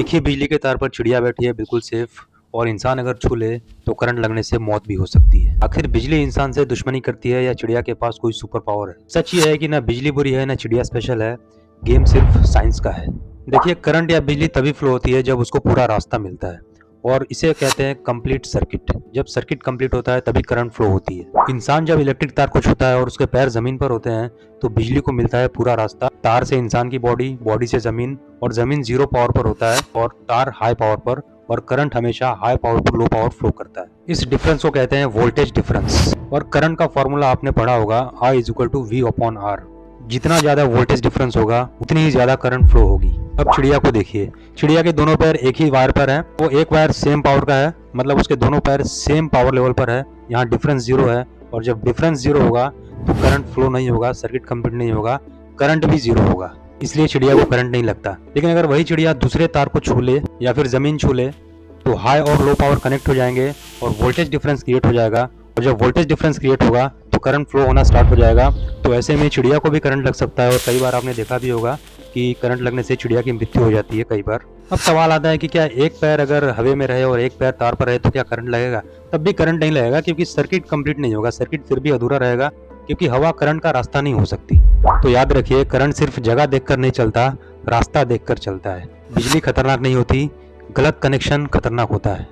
एक ही बिजली के तार पर चिड़िया बैठी है बिल्कुल सेफ, और इंसान अगर छू ले तो करंट लगने से मौत भी हो सकती है। आखिर बिजली इंसान से दुश्मनी करती है या चिड़िया के पास कोई सुपर पावर है? सच ये है कि ना बिजली बुरी है ना चिड़िया स्पेशल है, गेम सिर्फ साइंस का है। देखिए, करंट या बिजली तभी फ्लो होती है जब उसको पूरा रास्ता मिलता है, और इसे कहते हैं कंप्लीट सर्किट। जब सर्किट कंप्लीट होता है तभी करंट फ्लो होती है। इंसान जब इलेक्ट्रिक तार को छूता है और उसके पैर जमीन पर होते हैं तो बिजली को मिलता है पूरा रास्ता, तार से इंसान की बॉडी, बॉडी से जमीन, और जमीन जीरो पावर पर होता है और तार हाई पावर पर, और करंट हमेशा हाई पावर पर लो पावर फ्लो करता है। इस डिफरेंस को कहते हैं वोल्टेज डिफरेंस। और करंट का फॉर्मूला आपने पढ़ा होगा, I = V/R। जितना ज्यादा वोल्टेज डिफरेंस होगा उतनी ही ज्यादा करंट फ्लो होगी। अब चिड़िया को देखिए, चिड़िया के दोनों पैर एक ही वायर पर हैं, वो एक वायर सेम पावर का है, मतलब उसके दोनों पैर सेम पावर लेवल पर है। यहाँ डिफरेंस जीरो है, और जब डिफरेंस जीरो होगा तो करंट फ्लो नहीं होगा, सर्किट कंप्लीट नहीं होगा, करंट भी जीरो होगा, इसलिए चिड़िया को करंट नहीं लगता। लेकिन अगर वही चिड़िया दूसरे तार को छू ले या फिर जमीन छू ले तो हाई और लो पावर कनेक्ट हो जाएंगे और वोल्टेज डिफरेंस क्रिएट हो जाएगा, और जब वोल्टेज डिफरेंस क्रिएट होगा तो करंट फ्लो होना स्टार्ट हो जाएगा। तो ऐसे में चिड़िया को भी करंट लग सकता है, और कई बार आपने देखा भी होगा कि करंट लगने से चिड़िया की मृत्यु हो जाती है कई बार। अब सवाल आता है कि क्या एक पैर अगर हवा में रहे और एक पैर तार पर रहे तो क्या करंट लगेगा? तब भी करंट नहीं लगेगा, क्योंकि सर्किट कंप्लीट नहीं होगा, सर्किट फिर भी अधूरा रहेगा, क्योंकि हवा करंट का रास्ता नहीं हो सकती। तो याद रखिए, करंट सिर्फ जगह देखकर नहीं चलता, रास्ता देखकर चलता है। बिजली खतरनाक नहीं होती, गलत कनेक्शन खतरनाक होता है।